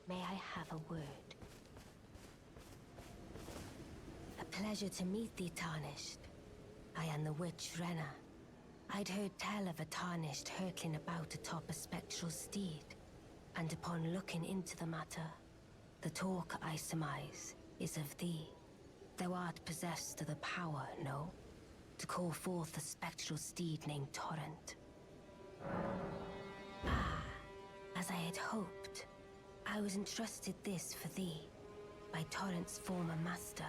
May I have a word? A pleasure to meet thee, Tarnished. I am the witch Renna. I'd heard tell of a Tarnished hurtling about atop a spectral steed, and upon looking into the matter, the talk, I surmise, is of thee. Thou art possessed of the power, no? To call forth a spectral steed named Torrent. Ah, as I had hoped. I was entrusted this for thee, by Torrent's former master.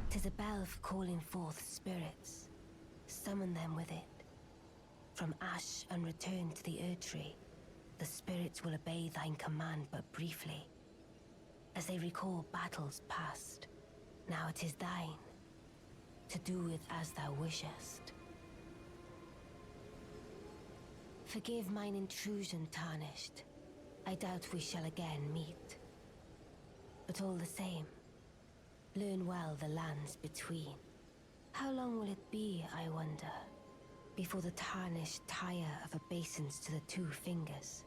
'Tis a bell for calling forth spirits. Summon them with it. From ash and return to the Erdtree, the spirits will obey thine command but briefly, as they recall battles past. Now it is thine, to do with as thou wishest. Forgive mine intrusion, Tarnished. I doubt we shall again meet. But all the same, learn well the lands between. How long will it be, I wonder, before the Tarnished tire of obeisance to the two fingers?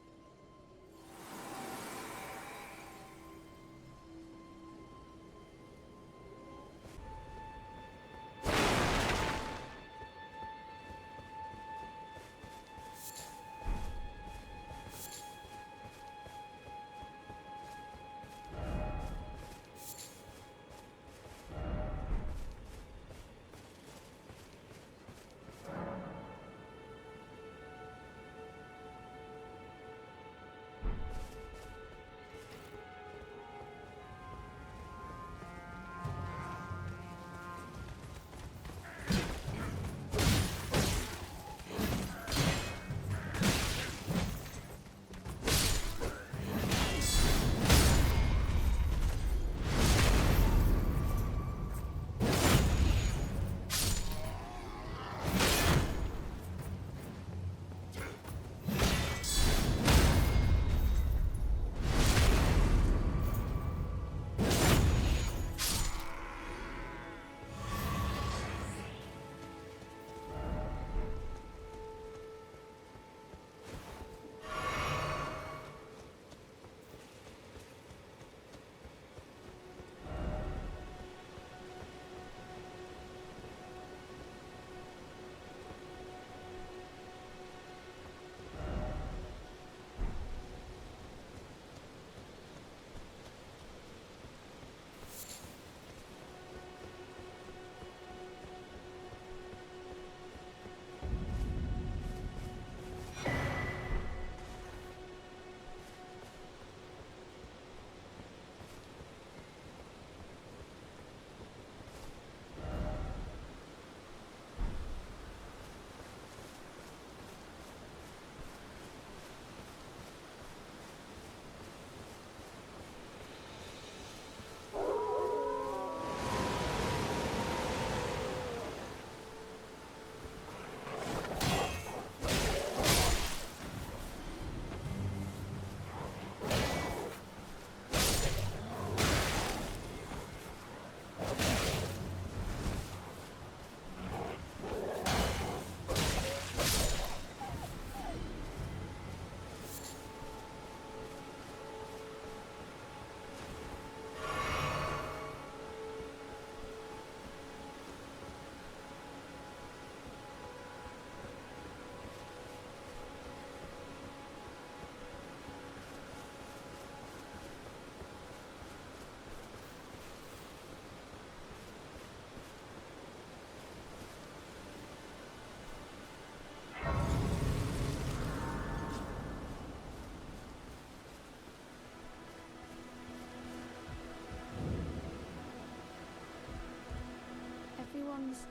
Everyone's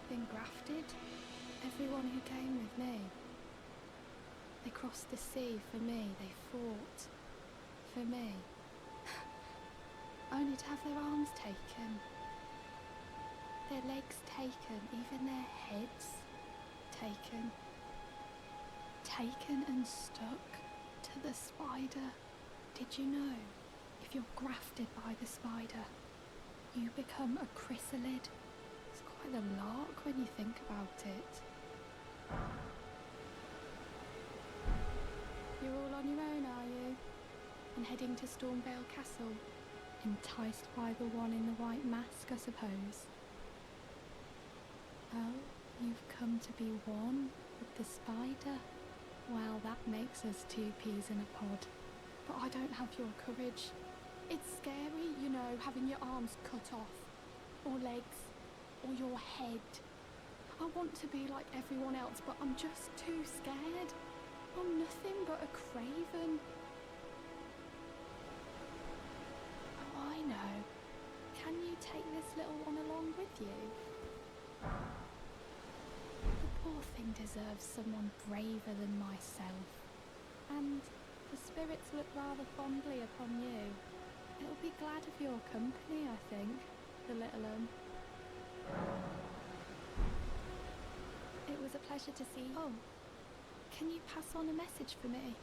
been grafted. Everyone who came with me. They crossed the sea for me. They fought for me. Only to have their arms taken. Their legs taken. Even their heads taken. Taken and stuck to the spider. Did you know? If you're grafted by the spider, you become a chrysalid. It's quite a lark when you think about it. on your own, are you? And heading to Stormvale Castle? Enticed by the one in the white mask, I suppose. Oh, you've come to be one with the spider? Well, that makes us two peas in a pod. But I don't have your courage. It's scary, you know, having your arms cut off, or legs, or your head. I want to be like everyone else, but I'm just too scared. I'm nothing but a craven. Oh, I know. Can you take this little one along with you? The poor thing deserves someone braver than myself. And the spirits look rather fondly upon you. It'll be glad of your company, I think, the little one. It was a pleasure to see you. Oh, can you pass on a message for me?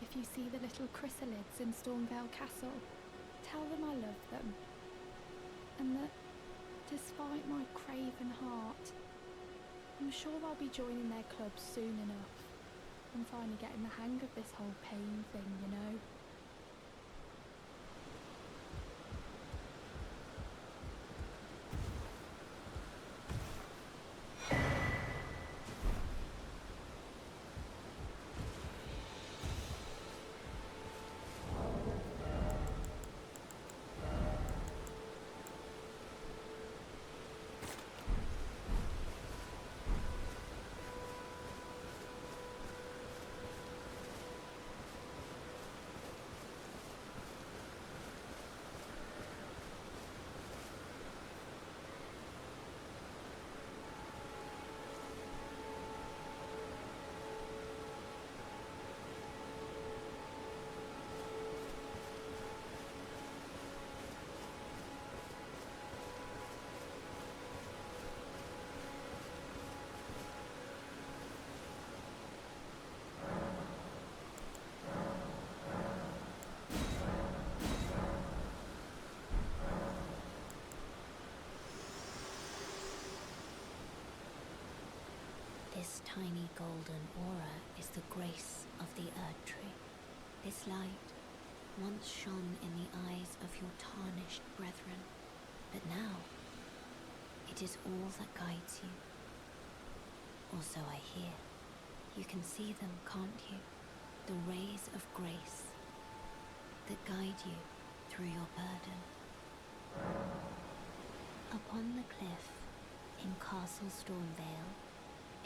If you see the little chrysalids in Stormvale Castle, tell them I love them. And that, despite my craven heart, I'm sure I'll be joining their club soon enough. I'm finally getting the hang of this whole pain thing, you know. This tiny golden aura is the grace of the Earth Tree. This light once shone in the eyes of your tarnished brethren, but now it is all that guides you. Or so I hear. You can see them, can't you? The rays of grace that guide you through your burden. Upon the cliff in Castle Stormvale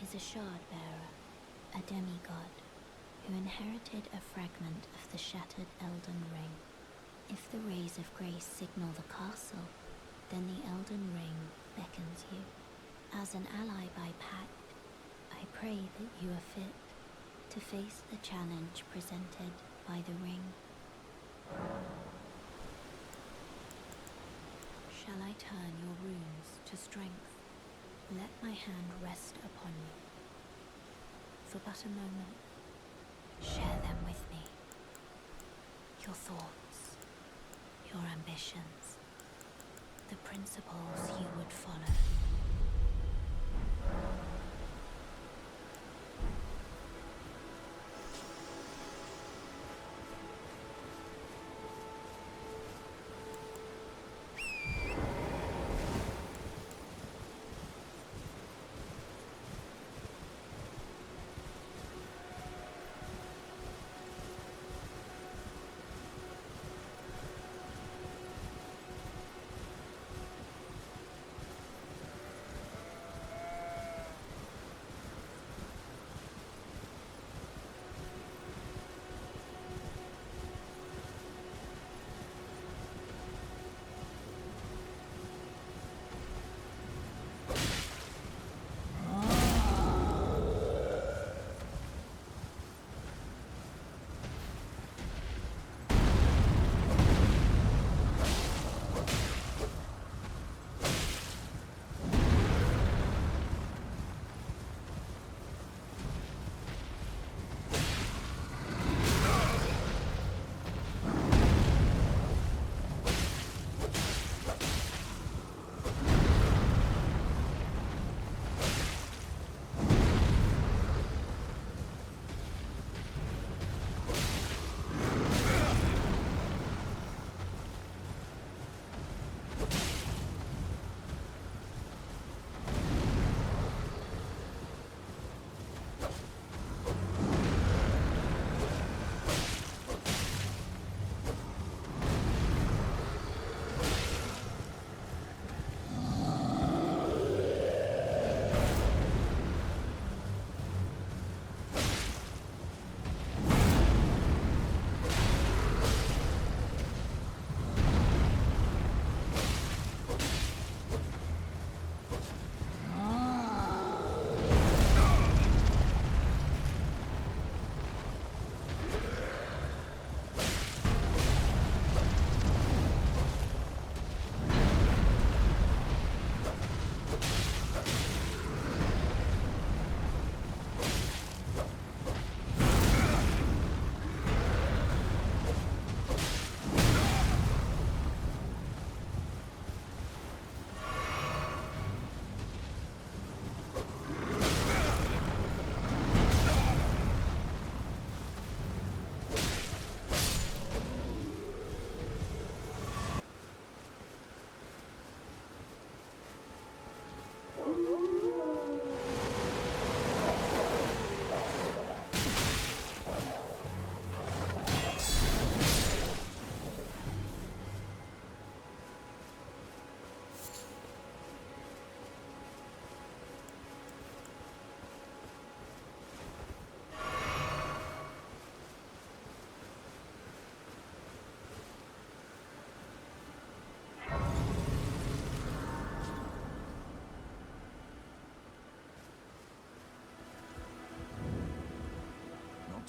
is a shard-bearer, a demigod, who inherited a fragment of the shattered Elden ring. If the rays of grace signal the castle, then the Elden ring beckons you. As an ally by pact, I pray that you are fit to face the challenge presented by the ring. Shall I turn your runes to strength? Let my hand rest upon you. For but a moment, share them with me. Your thoughts, your ambitions, the principles you would follow.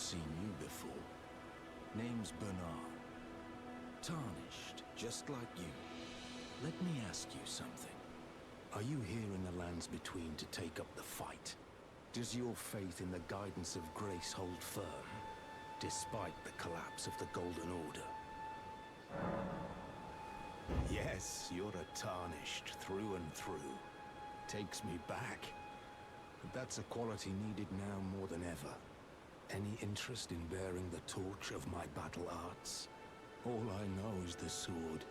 seen you before. Name's Bernard. Tarnished, just like you. Let me ask you something. Are you here in the lands between to take up the fight? Does your faith in the guidance of grace hold firm, despite the collapse of the Golden Order? Yes, you're a Tarnished through and through. Takes me back. But that's a quality needed now more than ever. Any interest in bearing the torch of my battle arts? All I know is the sword.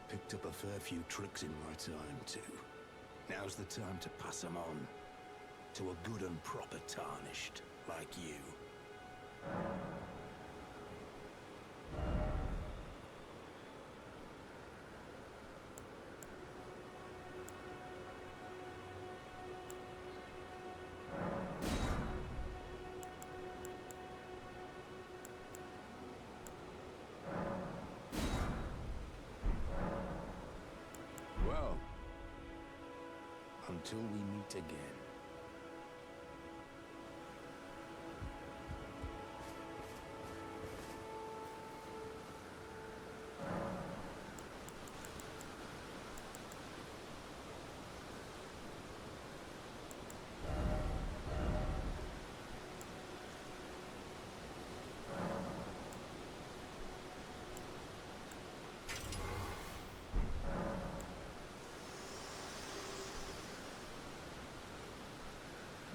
Picked up a fair few tricks in my time, too. Now's the time to pass them on. To a good and proper Tarnished, like you. Well, until we meet again.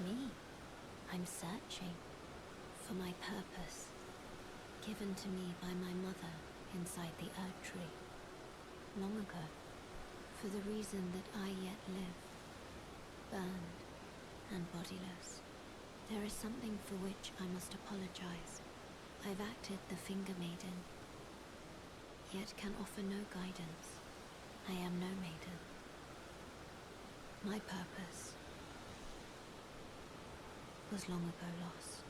Me? I'm searching for my purpose, given to me by my mother inside the Earth Tree, long ago, for the reason that I yet live, burned and bodiless. There is something for which I must apologize. I've acted the Finger Maiden, yet can offer no guidance. I am no maiden. My purpose was long ago lost.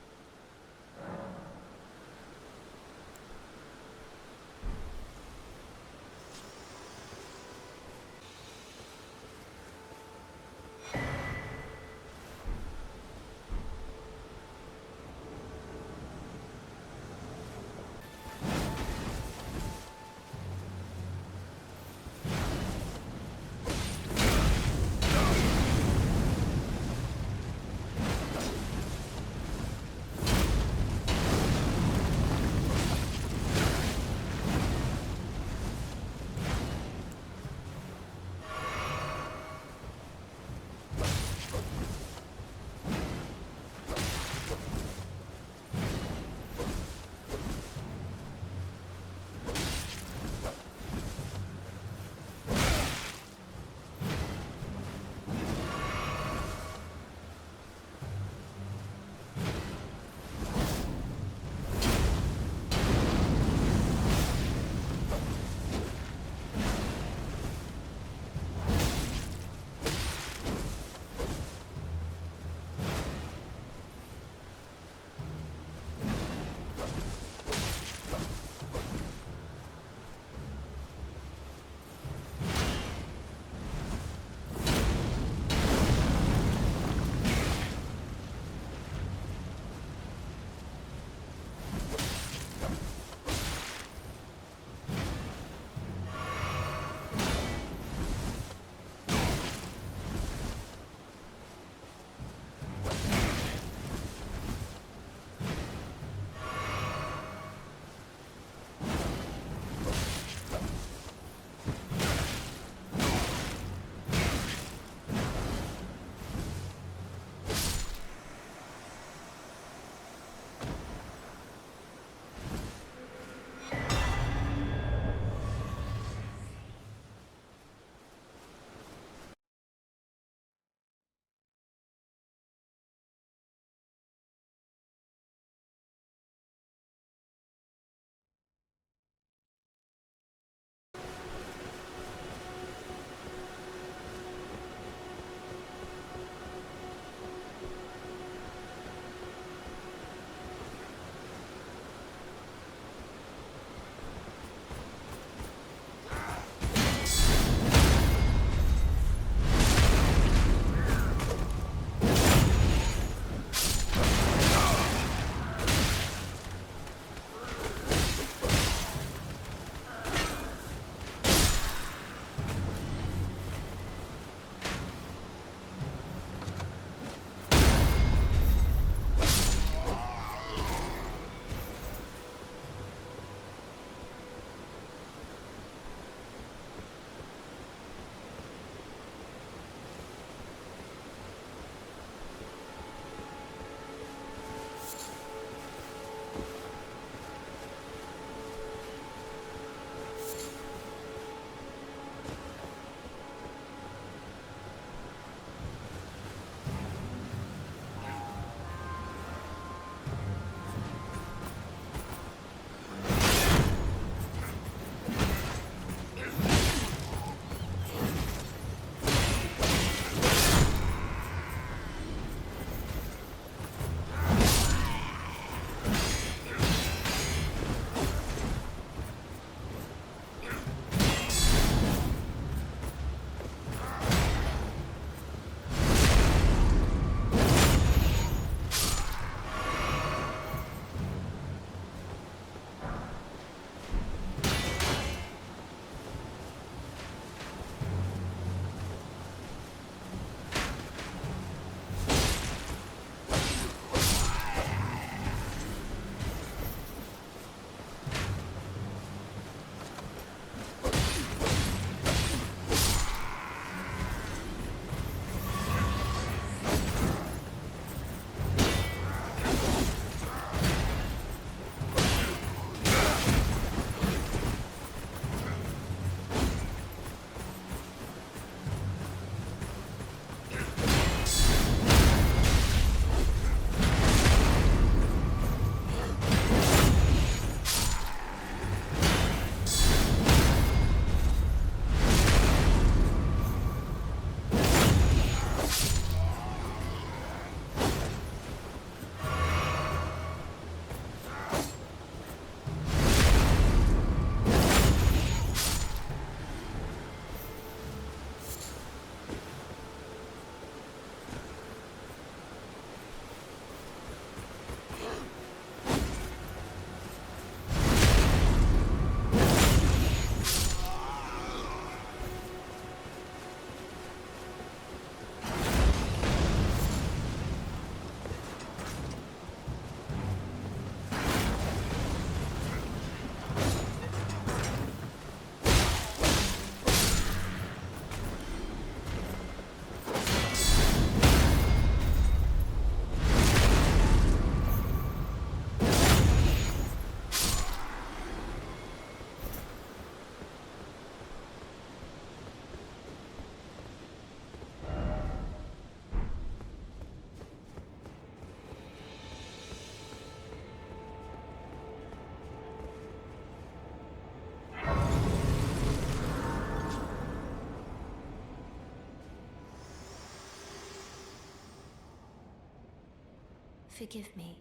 Forgive me.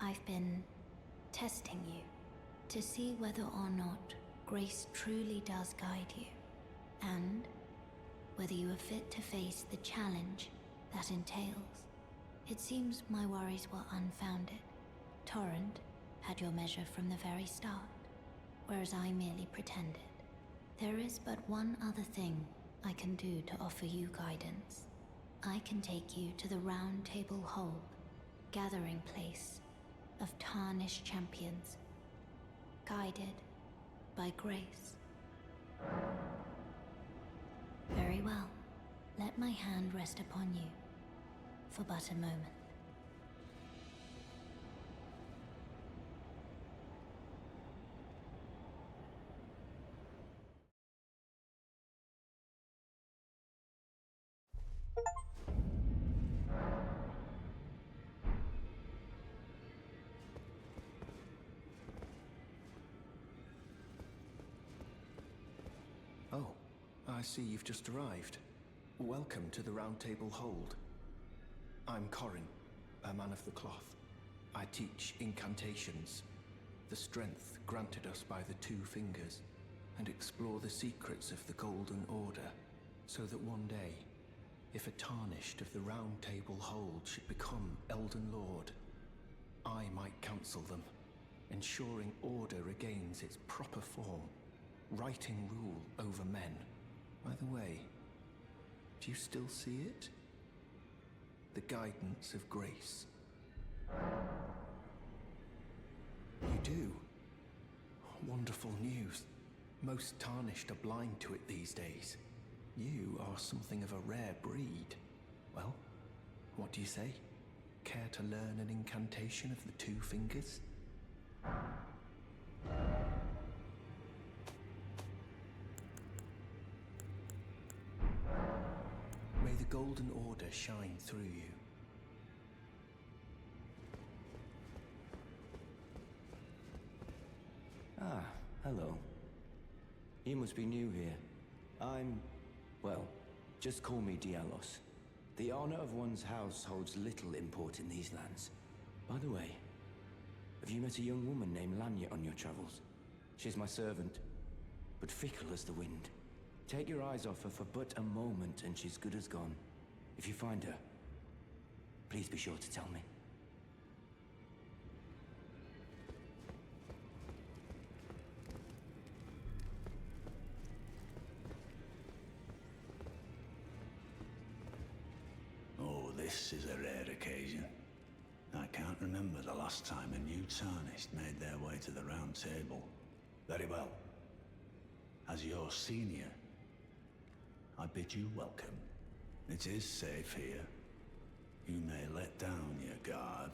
I've been testing you to see whether or not grace truly does guide you, and whether you are fit to face the challenge that entails. It seems my worries were unfounded. Torrent had your measure from the very start, whereas I merely pretended. There is but one other thing I can do to offer you guidance. I can take you to the Round Table Hold, gathering place of tarnished champions, guided by grace. Very well. Let my hand rest upon you for but a moment. Oh, I see you've just arrived. Welcome to the Round Table Hold. I'm Corin, a man of the cloth. I teach incantations, the strength granted us by the Two Fingers, and explore the secrets of the Golden Order, so that one day, if a Tarnished of the Round Table Hold should become Elden Lord, I might counsel them, ensuring order regains its proper form, righting rule over men. By the way, do you still see it? The guidance of grace. You do? Wonderful news. Most Tarnished are blind to it these days. You are something of a rare breed. Well, what do you say? Care to learn an incantation of the Two Fingers? May the Golden Order shine through you. Ah, hello. You must be new here. Well, just call me Dialos. The honor of one's house holds little import in these lands. By the way, have you met a young woman named Lanya on your travels? She's my servant, but fickle as the wind. Take your eyes off her for but a moment and she's good as gone. If you find her, please be sure to tell me. Oh, this is a rare occasion. I can't remember the last time a new Tarnished made their way to the Round Table. Very well. As your senior, I bid you welcome. It is safe here. You may let down your guard.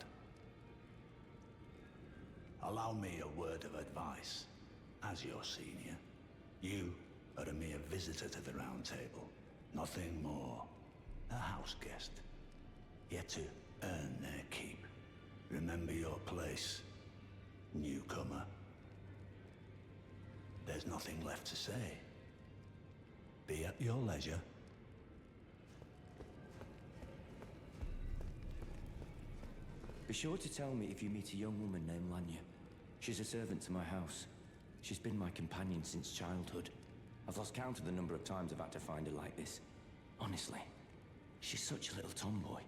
Allow me a word of advice. As your senior, you are a mere visitor to the Round Table. Nothing more. A house guest. Yet to earn their keep. Remember your place, newcomer. There's nothing left to say. Be at your leisure. Be sure to tell me if you meet a young woman named Lanya. She's a servant to my house. She's been my companion since childhood. I've lost count of the number of times I've had to find her like this. Honestly, she's such a little tomboy.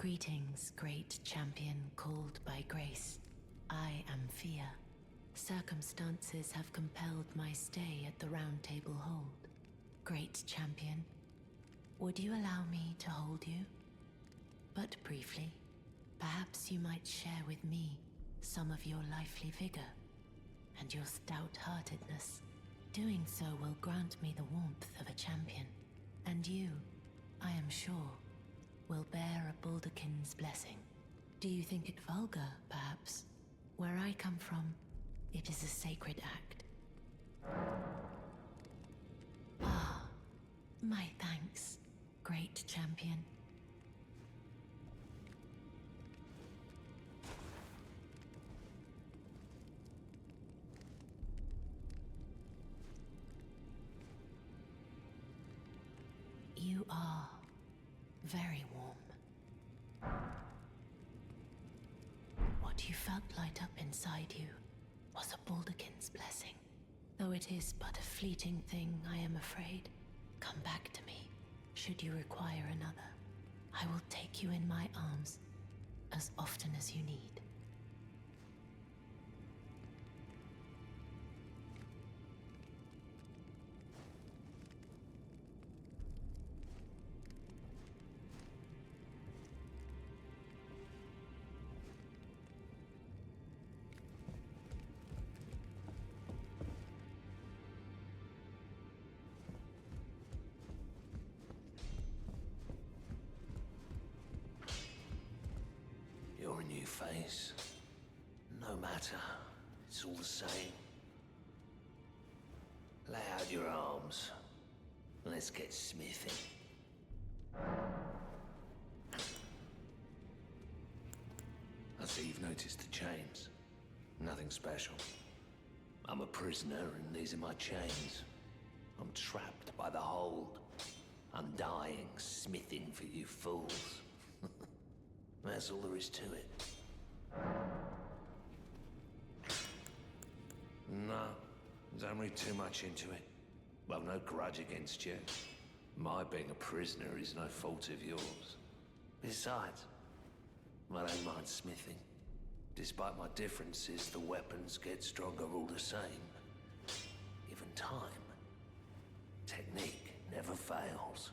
Greetings, great champion called by grace. I am Fia. Circumstances have compelled my stay at the Round Table Hold. Great champion, would you allow me to hold you? But briefly, perhaps you might share with me some of your lively vigor and your stout-heartedness. Doing so will grant me the warmth of a champion, and you, I am sure, will bear a Baldakin's blessing. Do you think it vulgar, perhaps? Where I come from, it is a sacred act. Ah, my thanks, great champion. You are very warm. What you felt light up inside you was a Baldakin's blessing. Though it is but a fleeting thing, I am afraid. Come back to me, should you require another. I will take you in my arms as often as you need. You're a new face. No matter, it's all the same. Lay out your arms. Let's get smithing. I see you've noticed the chains. Nothing special. I'm a prisoner and these are my chains. I'm trapped by the hold. I'm dying, smithing for you fools. That's all there is to it. No, don't read too much into it. I've no grudge against you. My being a prisoner is no fault of yours. Besides, I don't mind smithing. Despite my differences, the weapons get stronger all the same. Even time. Technique never fails.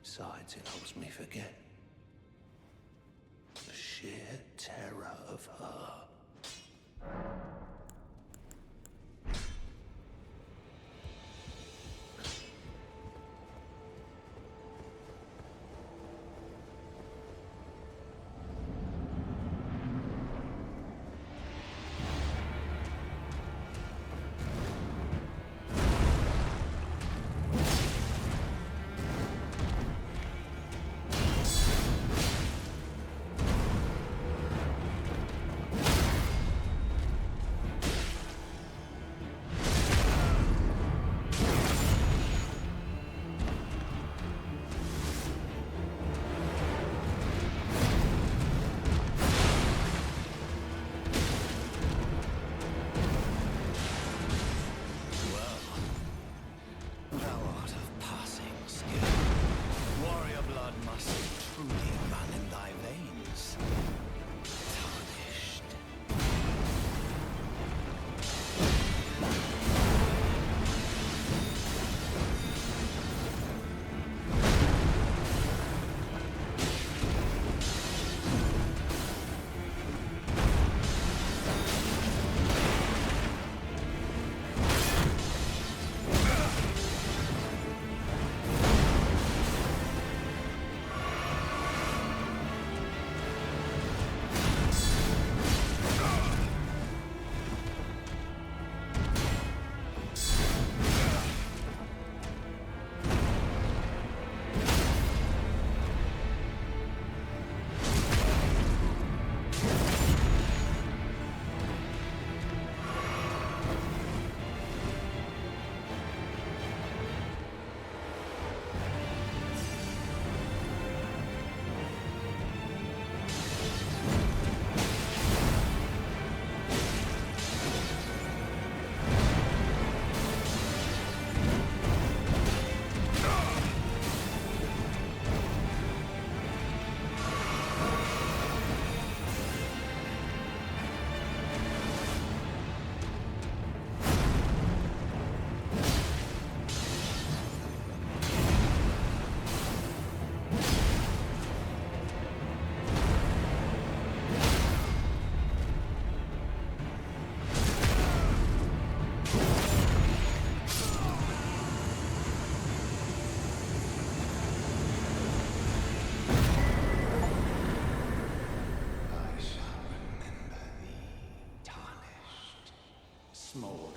Besides, it helps me forget the sheer terror of her. small.